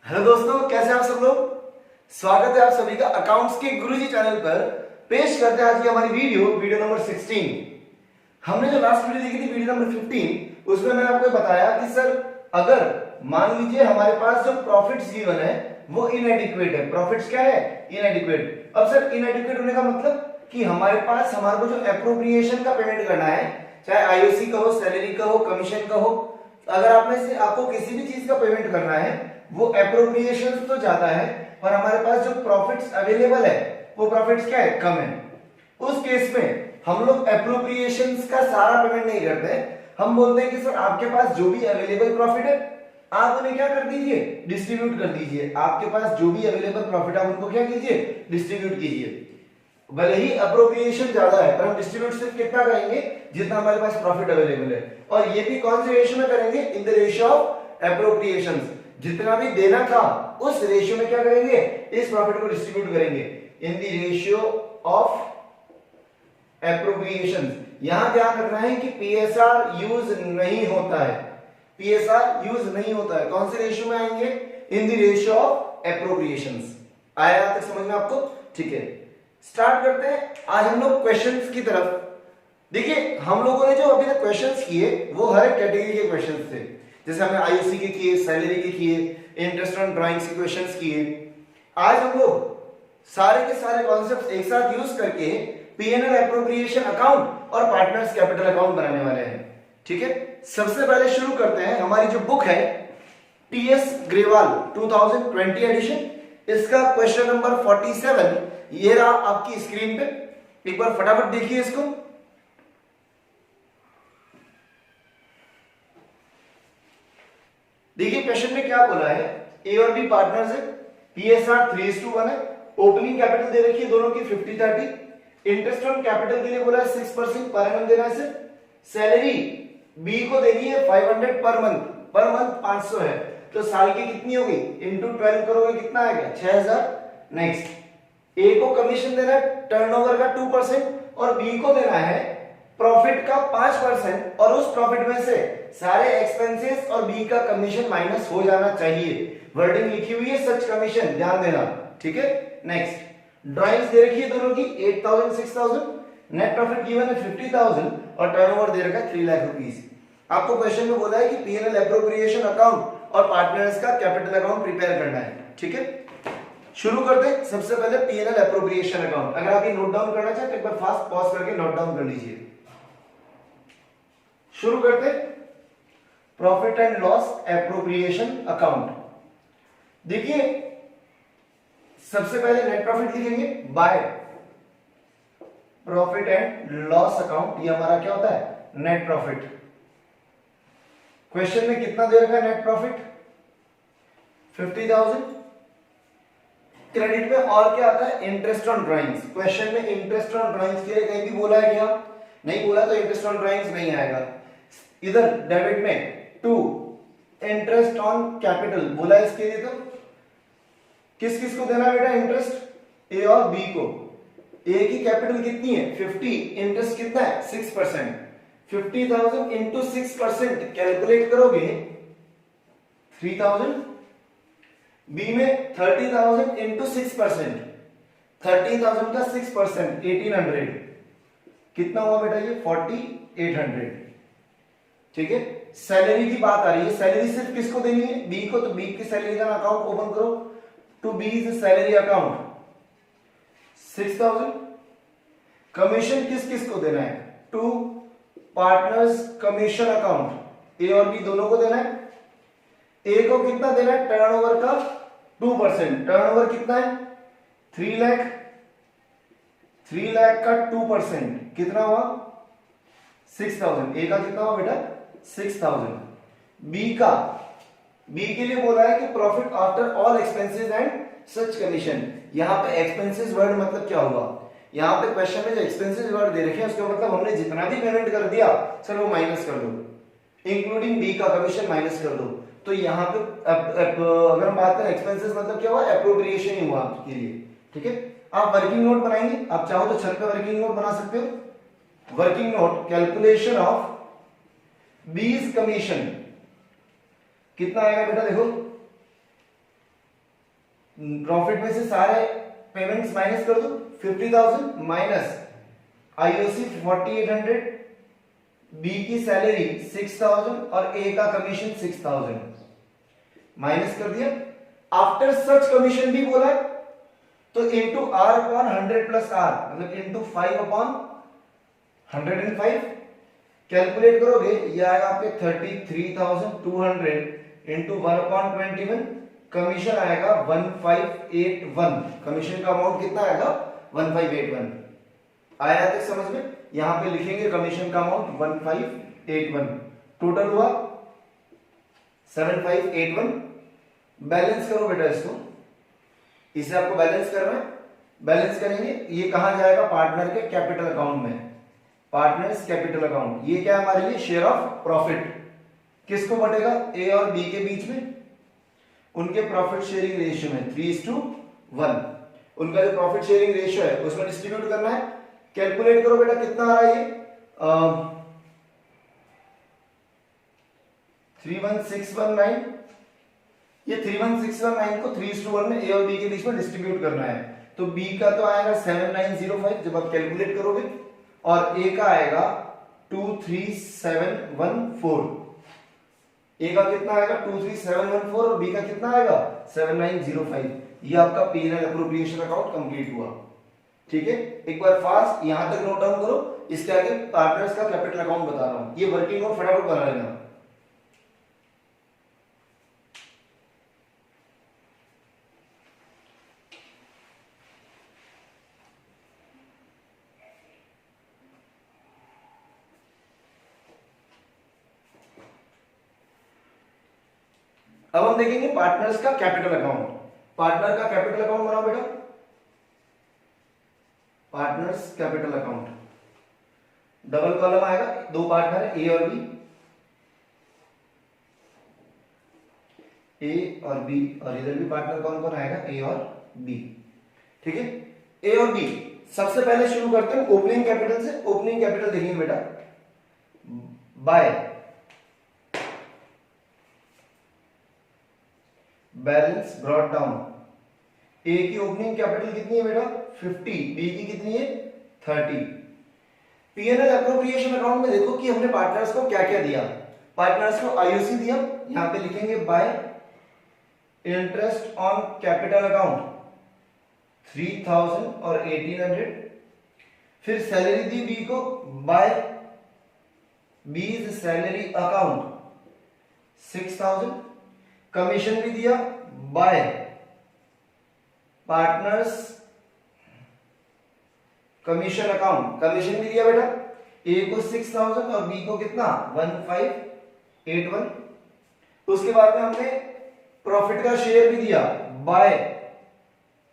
Hello दोस्तों, कैसे हैं आप सब लोग। स्वागत है आप सभी का अकाउंट्स के गुरुजी चैनल पर। पेश करते हैं आज की हमारी वीडियो नंबर 16। हमने जो लास्ट वीडियो देखी थी वीडियो नंबर 15, उसमें मैंने आपको बताया कि सर अगर मान लीजिए हमारे पास जो प्रॉफिट्स गिवन है वो इनएडिक्वेट है। प्रॉफिट्स क्या है? इनएडिक्वेट। अब सर इनएडिक्वेट होने का मतलब कि हमारे पास हमारे को जो एप्रोप्रिएशन का पेमेंट करना है, चाहे आईओसी का हो, सैलरी का हो, कमीशन का हो, अगर आप में से आपको किसी भी चीज का पेमेंट करना है वो एप्रोप्रिएशन तो जाता है, पर हमारे पास जो प्रॉफिट्स अवेलेबल है वो प्रॉफिट्स क्या है? कम है। उस केस में हम लोग एप्रोप्रिएशंस का सारा पेमेंट नहीं करते। हम बोलते हैं कि सर आपके पास जो भी अवेलेबल प्रॉफिट है आप उन्हें क्या कर दीजिए? डिस्ट्रीब्यूट कर दीजिए। आपके पास जो भी अवेलेबल प्रॉफिट है उनको क्या कीजिए? डिस्ट्रीब्यूट कीजिए। भले ही अप्रोप्रिएशन ज्यादा है पर हम डिस्ट्रीब्यूट सिर्फ कितना करेंगे? जितना हमारे पास प्रॉफिट अवेलेबल है। और ये भी कौन से रेशियो में करेंगे? In the ratio of appropriations. जितना भी देना था उस रेशियो में क्या करेंगे? इस प्रॉफिट को डिस्ट्रीब्यूट करेंगे in the ratio of appropriations. यहां ध्यान रखना है कि पीएसआर यूज नहीं होता है। पीएसआर यूज नहीं होता है। कौन से रेशियो में आएंगे? In the ratio of appropriations. आया यहां तक समझ में आपको? ठीक है, स्टार्ट करते हैं आज हम लोग क्वेश्चंस की तरफ। देखिए हम लोगों ने जो अभी तक क्वेश्चंस किए वो हर एक कैटेगरी के क्वेश्चंस थे। जैसे हमने आईओसी के किए, सैलरी के किए, इंटरेस्ट ऑन ड्राइंग्स के क्वेश्चंस किए। आज हम लोग सारे के सारे कॉन्सेप्ट्स एक साथ यूज करके पीएनएल एप्रोप्रिएशन अकाउंट और पार्टनर्स कैपिटल अकाउंट बनाने वाले हैं। ठीक है, सबसे पहले शुरू करते हैं। हमारी जो बुक है टीएस ग्रेवाल 2020 एडिशन, इसका क्वेश्चन नंबर 47 ये रहा आपकी स्क्रीन पे। एक बार फटाफट देखिए इसको। देखिए क्वेश्चन में क्या बोला है, ए और बी पार्टनर्स है, पीएसआर 3:1 है, ओपनिंग कैपिटल दे रखी है दोनों की 50-30, इंटरेस्ट ऑन कैपिटल के लिए बोला है 6% पर एनम देना है। सैलरी बी को देनी है 500 पर मंथ 500 है, तो साल की कितनी होगी? इनटू 12 करोगे कितना आएगा? 6000। नेक्स्ट, ए को कमीशन देना है टर्नओवर का 2% और बी को देना है प्रॉफिट का 5%, और उस प्रॉफिट में से सारे एक्सपेंसेस और बी का कमीशन माइनस हो जाना चाहिए। वर्डिंग लिखी हुई है सच कमीशन, ध्यान देना। ठीक है, नेक्स्ट, ड्राइंग्स दे रखी है दोनों की 8000 6000, नेट प्रॉफिट गिवन है 50000 और टर्नओवर दे रखा है 3 लाख रुपीस। आपको क्वेश्चन में बोला है कि पीएनएल एप्रोप्रिएशन अकाउंट और पार्टनर्स का कैपिटल अकाउंट प्रिपेयर करना है। ठीक है, शुरू करते हैं। सबसे पहले पीएनएल एप्रोप्रिएशन अकाउंट। अगर आप ये नोट डाउन करना चाहते हैं एक बार फास्ट पॉज करके नोट डाउन कर लीजिए। शुरू करते हैं profit and loss appropriation account. देखिए सबसे पहले नेट प्रॉफिट लिखेंगे by profit and loss account. ये हमारा क्या होता है? Net profit. क्वेश्चन में कितना दे रखा है नेट प्रॉफिट? 50,000। क्रेडिट में और क्या आता है? Interest on drawings. क्वेश्चन में इंटरेस्ट ऑन ड्राइंग्स के लिए कहीं भी बोला है क्या? नहीं बोला, तो इंटरेस्ट ऑन ड्राइंग्स नहीं आएगा। इधर डेबिट में टू इंटरेस्ट ऑन कैपिटल बोला है, इसके लिए तो किस किस को देना है बेटा इंटरेस्ट? ए और बी को। ए की कैपिटल कितनी है? 50, इंटरेस्ट कितना है? 6%। 50,000 इंटू 6% कैलकुलेट करोगे 3000। बी में 30,000 इंटू 6%, 30,000 का 6% 1800, कितना हुआ बेटा? ये 4800। ठीक है, सैलरी की बात आ रही है। सैलरी सिर्फ किसको देनी है? बी को। तो बी की सैलरी का अकाउंट ओपन करो। To B is salary account 6000। Commission किस किस को देना है? To partners commission account. A और बी दोनों को देना है। ए को कितना देना है? टर्नओवर का 2%। टर्नओवर कितना है? 3 लाख। 3 लाख का 2% कितना हुआ? 6000। ए का कितना हुआ बेटा? 6000। बी के लिए बोला है कि profit after all expenses and such commission. यहां पे एक्सपेंसेस वर्ड मतलब क्या हुआ? यहां पे क्वेश्चन में जो एक्सपेंसेस वर्ड दे रखे हैं उसका मतलब हमने जितना भी पेमेंट कर दिया सर वो माइनस कर दो, इंक्लूडिंग बी का कमीशन माइनस कर दो। तो यहाँ पे अगर हम बात करें एक्सपेंसेस मतलब क्या हुआ? एप्रोप्रिएशन ही हुआ आपके लिए। ठीक है, आप वर्किंग नोट बनाएंगे, आप चाहो तो छत पे वर्किंग नोट बना सकते हो। वर्किंग नोट कैलकुलेशन ऑफ बीज कमीशन कितना आएगा बेटा? देखो प्रॉफिट में से सारे पेमेंट्स माइनस कर दो, 50,000 माइनस आईओसी 4800, बी की सैलरी 6000 और ए का कमीशन 6000 माइनस कर दिया। आफ्टर सच कमीशन भी बोला तो into R upon 100 plus R मतलब इंटू 5 अपॉन 105 कैलकुलेट करोगे ये आएगा आपके 33,200 इंटू 1 अपॉन 21 कमीशन आएगा 1581। कमीशन का अमाउंट कितना आएगा 1581। आया तक समझ में? यहां पे लिखेंगे कमीशन का अमाउंट 1581। टोटल हुआ 7581। बैलेंस करो बेटा इसको, इसे आपको बैलेंस करना है। बैलेंस करेंगे ये कहां जाएगा पार्टनर के कैपिटल अकाउंट में, पार्टनर्स कैपिटल अकाउंट। ये क्या है हमारे लिए शेयर ऑफ प्रॉफिट। किसको बटेगा ए और बी के बीच में, उनके प्रॉफिट शेयरिंग रेशियो में 3:1। उनका जो प्रॉफिट शेयरिंग रेशियो है उसमें डिस्ट्रीब्यूट करना है। कैलकुलेट करो बेटा कितना आ रहा है ये 31619। ये 31619 को 3:1 में ए और बी के बीच में डिस्ट्रीब्यूट करना है। तो बी का तो आएगा 7905 जब आप कैलकुलेट करोगे, और ए का आएगा 23714। ए का कितना आएगा 23714 और बी का कितना आएगा 7905। ये आपका P&L एप्रोप्रिएशन अकाउंट कंप्लीट हुआ। ठीक है, एक बार फास्ट यहां तक नोट डाउन करो, इसके आगे पार्टनर्स का कैपिटल अकाउंट बता रहा हूं। ये वर्किंग नोट फटाफट बना लेना। अब हम देखेंगे पार्टनर्स का कैपिटल अकाउंट। पार्टनर का कैपिटल अकाउंट बनाओ बेटा, partners capital account. Double column आएगा, दो पार्टनर है ए और बी, ए और बी, और इधर भी पार्टनर कौन कौन आएगा ए और बी। ठीक है, ए और बी। सबसे पहले शुरू करते हैं ओपनिंग कैपिटल से। ओपनिंग कैपिटल देखेंगे बेटा बाय बैलेंस ब्रॉट डाउन। ए की ओपनिंग कैपिटल कितनी है बेटा 50, बी की कितनी है 30। P&L एप्रोप्रिएशन अकाउंट में देखो कि हमने पार्टनर्स को क्या क्या दिया। पार्टनर्स को आईओसी दिया, यहां पे लिखेंगे bye interest on capital account 3000 और 1800। फिर सैलरी दी बी को बाय बीज सैलरी अकाउंट 6000। कमीशन भी दिया bye partners commission account, commission भी दिया बेटा ए को 6000 और बी को कितना 1581। उसके बाद में हमने प्रॉफिट का शेयर भी दिया by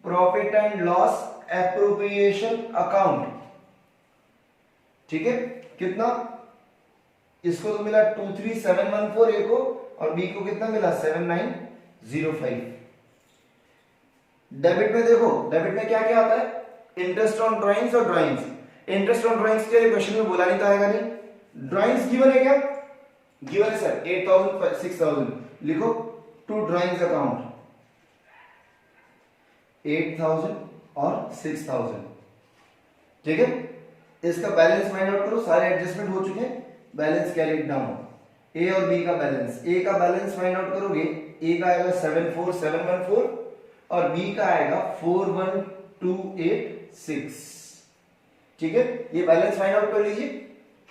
profit and loss appropriation account. ठीक है, कितना इसको तो मिला 23714 ए को, और बी को कितना मिला 7905। डेबिट में देखो, डेबिट में क्या क्या आता है इंटरेस्ट ऑन ड्राइंग्स और ड्राइंग्स। इंटरेस्ट ऑन ड्राइंग्स के क्वेश्चन में बोला नहीं था, आएगा नहीं। ड्राइंग्स गिवन है क्या, गिवन है सर 8000 6000। लिखो टू ड्राइंग्स अकाउंट 8000 और 6000। ठीक है, इसका बैलेंस फाइंड आउट करो। सारे एडजस्टमेंट हो चुके हैं, बैलेंस कैलकुलेट डाउन। ए और बी का बैलेंस, ए का बैलेंस फाइंड आउट करोगे, ए का आएगा 74714 और बी का आएगा 41286। ठीक है, ये बैलेंस फाइंड आउट कर लीजिए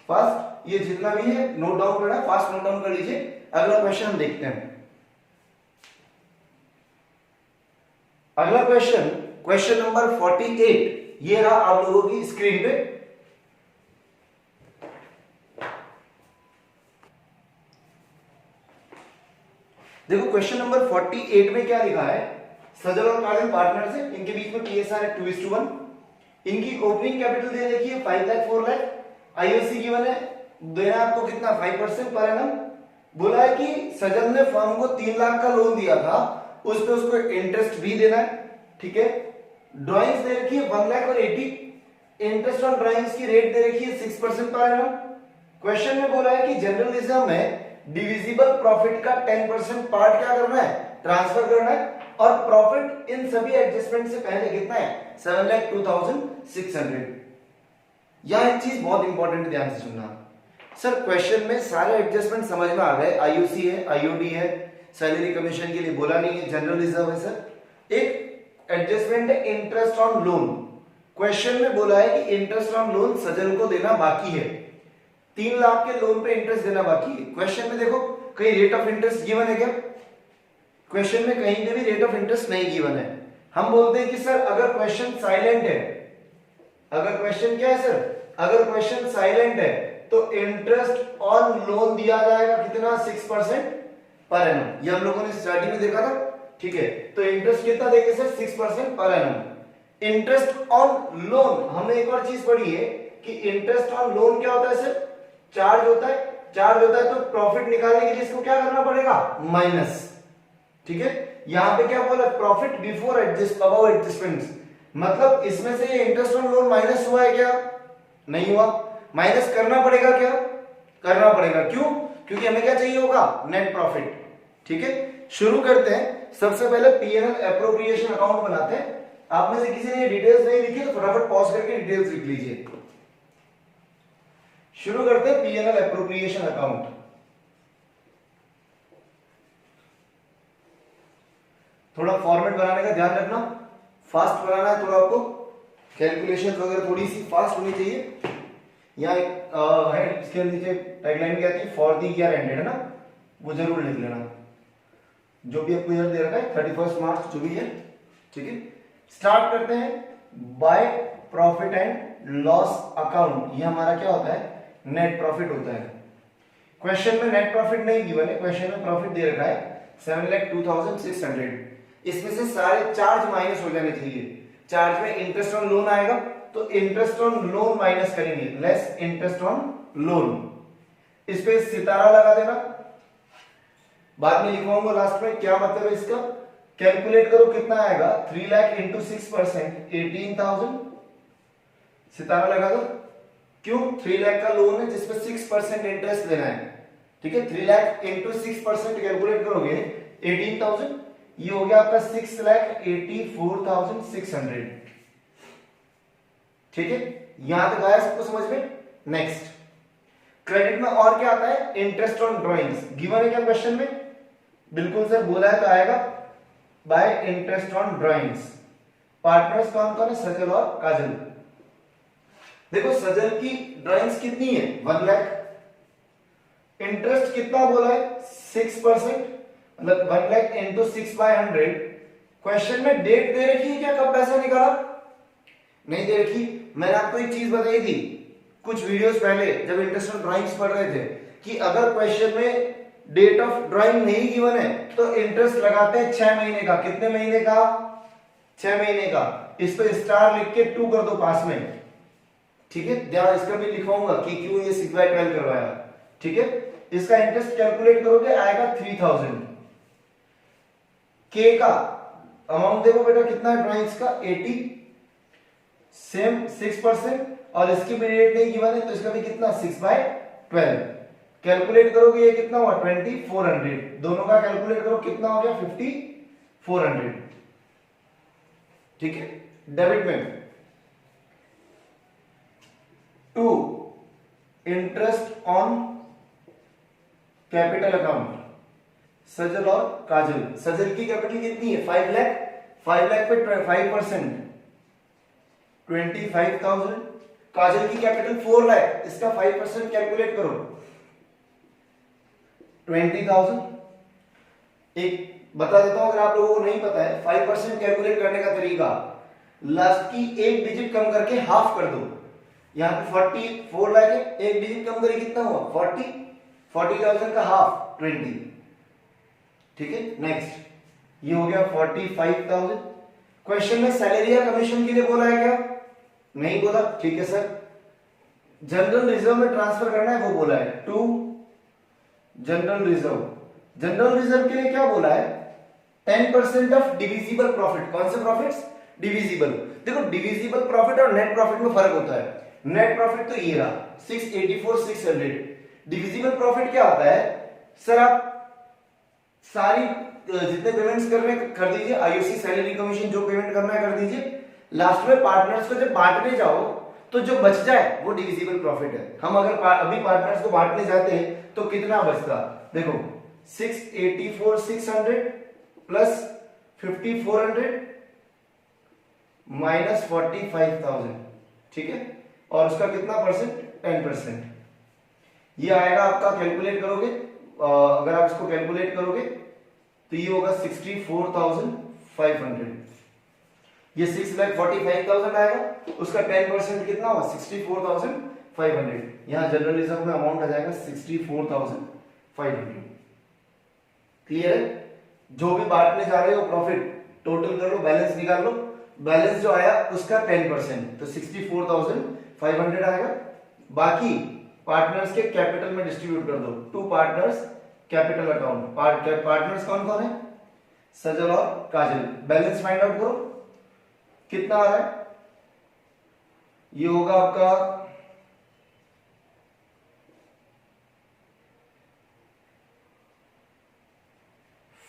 फास्ट। ये जितना भी है नोट डाउन करना, फास्ट नोट डाउन कर लीजिए। अगला क्वेश्चन हम देखते हैं। अगला क्वेश्चन, क्वेश्चन नंबर 48, ये रहा आप लोगों की स्क्रीन पे। देखो क्वेश्चन नंबर 48 में क्या लिखा है, सजल और काजल पार्टनर्स है, इनके बीच में पीएसआर है 2:1। इनकी ओपनिंग कैपिटल दे रखी है 5 लाख 4 लाख। आईओसी गिवन है, देना आपको कितना 5% पर एनम। बोला है कि सजल ने फर्म को 3 लाख का लोन दिया था, उस पे उसको इंटरेस्ट भी देना है। ठीक है, ड्राइंग्स दे रखी है 1 लाख और 80। इंटरेस्ट ऑन ड्राइंग्स की रेट दे रखी है 6% पर एनम। क्वेश्चन में बोला है कि जर्नलिज्म में डिविजिबल प्रॉफिट का 10% पार्ट क्या करना है ट्रांसफर करना है, और प्रॉफिट इन सभी एडजस्टमेंट से पहले कितना है 7,02,600। यह एक चीज बहुत इंपॉर्टेंट ध्यान से सुनना सर, क्वेश्चन में सारे एडजस्टमेंट समझ में आ गए, आईयूसी है, आईओडी है, सैलरी कमीशन के लिए बोला नहीं है, जनरल रिजर्व है सर। एक एडजस्टमेंट है इंटरेस्ट ऑन लोन। क्वेश्चन में बोला है कि इंटरेस्ट ऑन लोन सजल को देना बाकी है, 3 लाख के लोन पे इंटरेस्ट देना बाकी है। क्वेश्चन में देखो कहीं रेट ऑफ इंटरेस्ट गिवन है क्या? क्वेश्चन में कहीं पे भी रेट ऑफ इंटरेस्ट नहीं गिवन है। हम बोलते हैं कि सर अगर क्वेश्चन साइलेंट है, अगर क्वेश्चन क्या है सर, अगर क्वेश्चन साइलेंट है तो इंटरेस्ट ऑन लोन दिया जाएगा कितना 6% पर एनम। ये हम लोगों ने स्टार्टिंग में देखा था, ठीक है। तो इंटरेस्ट कितना देंगे sir 6% per annum. Interest on loan हमने एक और चीज पढ़ी है कि इंटरेस्ट ऑन लोन क्या होता है सर, चार्ज होता है, चार्ज होता है तो प्रॉफिट निकालने के लिए इसको क्या करना पड़ेगा माइनस, ठीक है। यहां पे क्या बोला profit before adjust above adjustments, मतलब इसमें से ये इंटरेस्ट ऑन लोन माइनस हुआ है क्या? नहीं हुआ, माइनस करना पड़ेगा क्या? करना पड़ेगा। क्यों? क्योंकि हमें क्या चाहिए होगा नेट प्रॉफिट, ठीक है। शुरू करते हैं, सबसे पहले पीएनएल एप्रोप्रिएशन अकाउंट बनाते हैं। आप में से किसी ने डिटेल्स नहीं लिखी तो फटाफट पॉज करके डिटेल्स लिख लीजिए। शुरू करते हैं पीएनएल एप्रोप्रिएशन अकाउंट। थोड़ा फॉर्मेट बनाने का ध्यान रखना, फास्ट बनाना है थोड़ा, आपको कैलकुलेशन वगैरह थोड़ी सी फास्ट होनी चाहिए। यहाँ एक है, इसके नीचे टैगलाइन क्या आती है, फॉर द ईयर एंडेड, है ना, वो जरूर लिख लेना। जो भी आपको ईयर दे रखा है 31 मार्च जो भी है, ठीक है। स्टार्ट करते हैं by profit and loss account. ये हमारा क्या होता है नेट प्रॉफिट होता है। क्वेश्चन में नेट प्रॉफिट नहीं गिवन है, क्वेश्चन में प्रॉफिट दे रखा है 7,02,600। इसमें से सारे चार्ज माइनस हो जाने चाहिए। चार्ज में इंटरेस्ट ऑन लोन आएगा तो इंटरेस्ट ऑन लोन माइनस करेंगे, लेस इंटरेस्ट ऑन लोन। इस पे सितारा लगा देना, बाद में लिखवाऊंगा लास्ट में क्या मतलब है इसका। कैलकुलेट करो कितना आएगा, 3 लाख इंटू 6% 18,000। सितारा लगा दो, क्यों? 3 लाख का लोन है जिसपे 6% इंटरेस्ट देना है, ठीक है। 3 लाख इंटू 6% कैलकुलेट करोगे 18,000, ये हो गया आपका 6,84,600, ठीक है। यहां तक आया सबको समझ में? नेक्स्ट क्रेडिट में और क्या आता है, इंटरेस्ट ऑन ड्रॉइंग्स। गिवन है क्या क्वेश्चन में? बिल्कुल सर, बोला है तो आएगा bye interest on drawings. Partners कौन कौन है, सजल और काजल। देखो सजल की ड्रॉइंग्स कितनी है 1 लाख, इंटरेस्ट कितना बोला है 6%, मतलब 1 लाख इंटू 6/100। क्वेश्चन में डेट दे रखी है क्या, कब पैसा निकाला? नहीं दे रखी। मैंने आपको एक चीज बताई थी कुछ वीडियोस पहले जब इंटरेस्ट ऑन ड्राइंग्स पढ़ रहे थे कि अगर क्वेश्चन में डेट ऑफ ड्राइंग नहीं गिवन है तो इंटरेस्ट लगाते हैं 6 महीने का। कितने महीने का? 6 महीने का। इस पे स्टार लिख के 2 कर दो पास में, ठीक है। ध्यान इसका भी लिखवाऊंगा कि क्यों ये 6/12 करवाया, ठीक है। इसका इंटरेस्ट कैलकुलेट करोगे आएगा 3000। के का अमाउंट देखो बेटा कितना है ड्राइंग्स का 80, सेम 6%, और इसकी भी रेट नहीं गिवन है तो इसका भी कितना 6/12। कैलकुलेट करोगे ये कितना हुआ 2400। दोनों का कैलकुलेट करो कितना हो गया 5400, ठीक है। डेबिट में 2 इंटरेस्ट ऑन कैपिटल अकाउंट, सजल और काजल। सजल की कैपिटल कितनी है 5 लाख, 5 लाख पे 5% 25,000। काजल की कैपिटल 4 लाख, इसका 5% कैलकुलेट करो 20,000। एक बता देता हूं अगर आप लोगों को नहीं पता है 5% कैलकुलेट करने का तरीका, लास्ट की एक डिजिट कम करके हाफ कर दो। यहां पे 44 लाख है, एक डिजिट कम करके कितना हुआ 40,000 का हाफ 20, ठीक है। नेक्स्ट ये हो गया 45,000। क्वेश्चन में सैलरी या कमीशन के लिए बोला है क्या? नहीं बोला, ठीक है सर। जनरल रिजर्व में ट्रांसफर करना है वो बोला है, to general reserve. General reserve के लिए क्या बोला है 10% ऑफ डिविजिबल प्रॉफिट। कौन से प्रॉफिट्स? डिविजिबल। देखो डिविजिबल प्रॉफिट और नेट प्रॉफिट में फर्क होता है। नेट प्रॉफिट तो ये रहा 684,600। डिविजिबल प्रॉफिट क्या होता है सर, आप सारी जितने पेमेंट्स कर रहे हैं कर दीजिए, आईओसी सैलरी कमीशन जो पेमेंट करना है कर दीजिए। लास्ट में पार्टनर्स को जब बांटने जाओ तो जो बच जाए वो डिविजिबल प्रॉफिट है। हम अगर अभी पार्टनर्स को बांटने जाते हैं तो कितना बचता, देखो 684,600 प्लस 5,400 माइनस 45,000, ठीक है, और उसका कितना परसेंट, 10%। ये आएगा आपका, कैलकुलेट करोगे अगर आप इसको कैलकुलेट करोगे तो ये होगा 64,500। ये 6,45,000 आएगा, उसका 10% कितना होगा 64,500। यहां जनरल रिजर्व में अमाउंट आ जाएगा 64,500। क्लियर है? जो भी बांटने जा रहे हो प्रॉफिट टोटल कर लो, बैलेंस निकाल लो, बैलेंस जो आया उसका 10%, तो 64,500 आएगा। बाकी पार्टनर्स के कैपिटल में डिस्ट्रीब्यूट कर दो, to partners capital account. Partners कौन कौन है, सजल और काजल। बैलेंस फाइंड आउट करो कितना आ रहा है, ये होगा आपका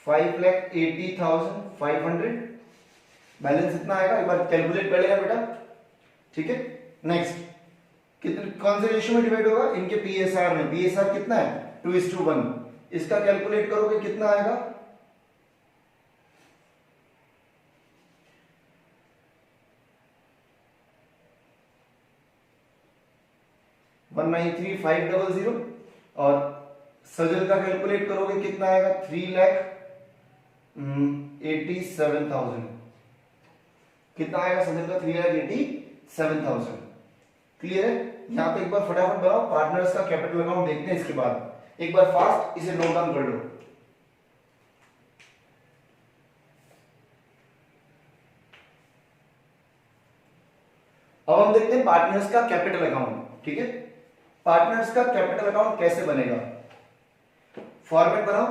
5,80,500। बैलेंस इतना आएगा, एक बार कैलकुलेट कर लेना बेटा, ठीक है। नेक्स्ट, कितने कौन से रेशियो में डिवाइड होगा, इनके पीएसआर में। पीएसआर कितना है 2:1, इसका कैलकुलेट करोगे कितना आएगा, 193,500। और सजल का कैलकुलेट करोगे कितना आएगा, 3,87,000। कितना आएगा सजल का, 3,87,000। क्लियर है? यहां पे एक बार फटाफट बनाओ, पार्टनर्स का कैपिटल अकाउंट देखते हैं इसके बाद। एक बार फास्ट इसे नोट डाउन कर लो। अब हम देखते हैं पार्टनर्स का कैपिटल अकाउंट, ठीक है। पार्टनर्स का कैपिटल अकाउंट कैसे बनेगा, फॉर्मेट बनाओ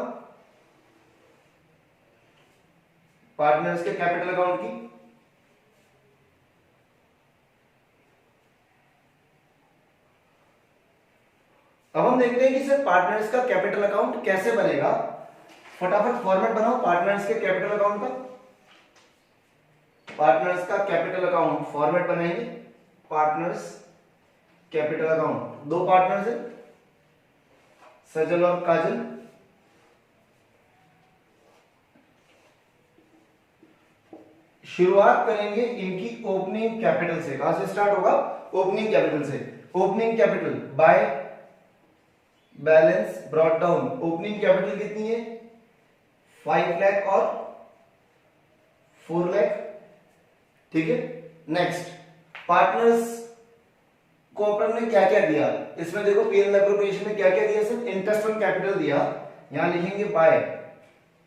पार्टनर्स के कैपिटल अकाउंट की। अब हम देखते हैं कि सर पार्टनर्स का कैपिटल अकाउंट कैसे बनेगा। फटाफट फॉर्मेट बनाओ पार्टनर्स के कैपिटल अकाउंट का। पार्टनर्स का कैपिटल अकाउंट फॉर्मेट बनाएंगे, पार्टनर्स कैपिटल अकाउंट। दो पार्टनर्स है, सजल और काजल। शुरुआत करेंगे इनकी ओपनिंग कैपिटल से। कहां से स्टार्ट होगा, ओपनिंग कैपिटल से। Opening capital by balance brought down. Opening capital कितनी है, 5 लाख और 4 लाख, ठीक है। नेक्स्ट, पार्टनर्स को अपन ने क्या क्या दिया, इसमें देखो पीएल एप्रोप्रिएशन में क्या क्या दिया, सिर्फ इंटरेस्ट ऑन कैपिटल दिया। यहां लिखेंगे बाय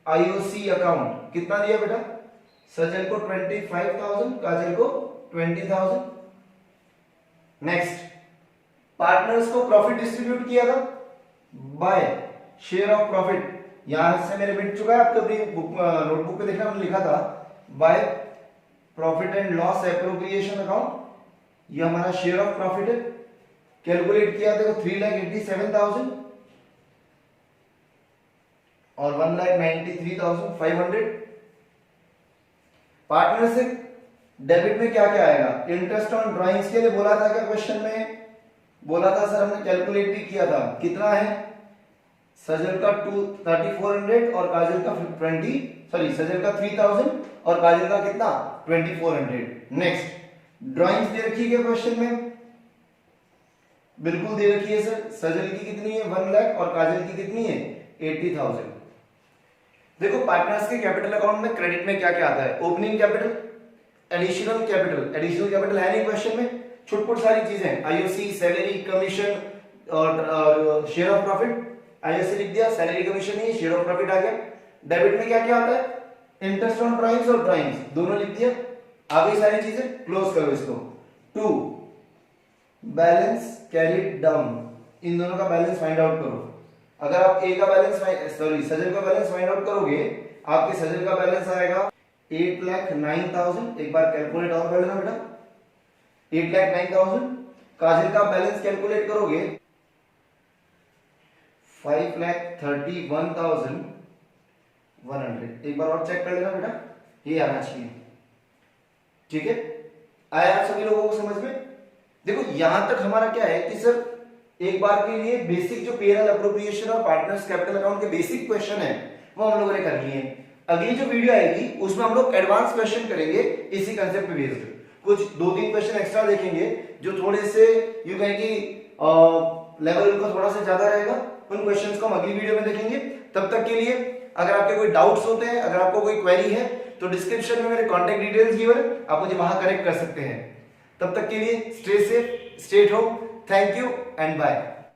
आईओसी अकाउंट। कितना दिया बेटा, सजल को 25,000, काजल को 20,000। नेक्स्ट, पार्टनर्स को प्रॉफिट डिस्ट्रीब्यूट किया था बाय शेयर ऑफ प्रॉफिट। यहां से मेरे मिट चुका है, आपको नोटबुक पे देखना, हमने लिखा था by profit and loss appropriation account. ये हमारा शेयर ऑफ प्रॉफिट है। कैलकुलेट किया देखो 3,87,000 और 1,93,500। पार्टनर से डेबिट में क्या क्या आएगा, इंटरेस्ट ऑन ड्राइंग्स के लिए बोला था क्या क्वेश्चन में, बोला था सर, हमने कैलकुलेट भी किया था। कितना है, सजल का 3,400 और काजल का 3,000 और काजल का कितना 2,400। नेक्स्ट, ड्राइंग्स दे रखी है क्वेश्चन में, बिल्कुल दे रखी है सर। सजल की कितनी है 1 लाख और काजल की कितनी है 80,000। देखो पार्टनर्स के कैपिटल अकाउंट में क्रेडिट में क्या क्या आता है, opening capital, additional capital. Additional capital है नहीं क्वेश्चन में, छुटपुट सारी चीजें, आईओसी सैलरी कमीशन और शेयर ऑफ प्रॉफिट। आईओसी लिख दिया, सैलरी कमीशन नहीं, शेयर ऑफ प्रॉफिट आ गया। डेबिट में क्या क्या आता है, इंटरेस्ट ऑन ड्राइंग्स और ड्राइंग्स दोनों लिख दिया, आ गई सारी चीजें। क्लोज करो इसको। 2 बैलेंस कैरीड डाउन, इन दोनों का बैलेंस फाइंड आउट करो। अगर आप ए का बैलेंस सजल का बैलेंस फाइंड आउट करोगे, आपके सजल का बैलेंस आएगा 8,09,000। एक बार कैलकुलेट और कर लेना बेटा, 8,09,000। काजल का बैलेंस कैलकुलेट करोगे 5,31,000 100। एक बार और चेक कर लेना बेटा, ये आना चाहिए। ठीक है, आया आप सभी लोगों को समझ में? देखो यहां तक हमारा क्या है कि सर एक बार के लिए बेसिक जो पेरल अप्रोप्रिएशन और पार्टनर्स कैपिटल अकाउंट के बेसिक क्वेश्चन है वो हम लोगों ने कर लिए हैं। अगली जो वीडियो आएगी उसमें हम लोग एडवांस क्वेश्चन करेंगे इसी कंसेप्ट पे बेस्ड। कुछ 2-3 क्वेश्चन एक्स्ट्रा देखेंगे जो थोड़े से यू कहें कि लेवल उनका थोड़ा सा ज्यादा रहेगा। उन क्वेश्चंस को हम अगली वीडियो में देखेंगे। तब तक के लिए अगर आपके कोई डाउट्स होते हैं, अगर आपको कोई क्वेरी है तो डिस्क्रिप्शन में मेरे कॉन्टेक्ट डिटेल्स गिवन है, आप मुझे वहां कनेक्ट कर सकते हैं। तब तक के लिए stay safe, stay at home, thank you and bye.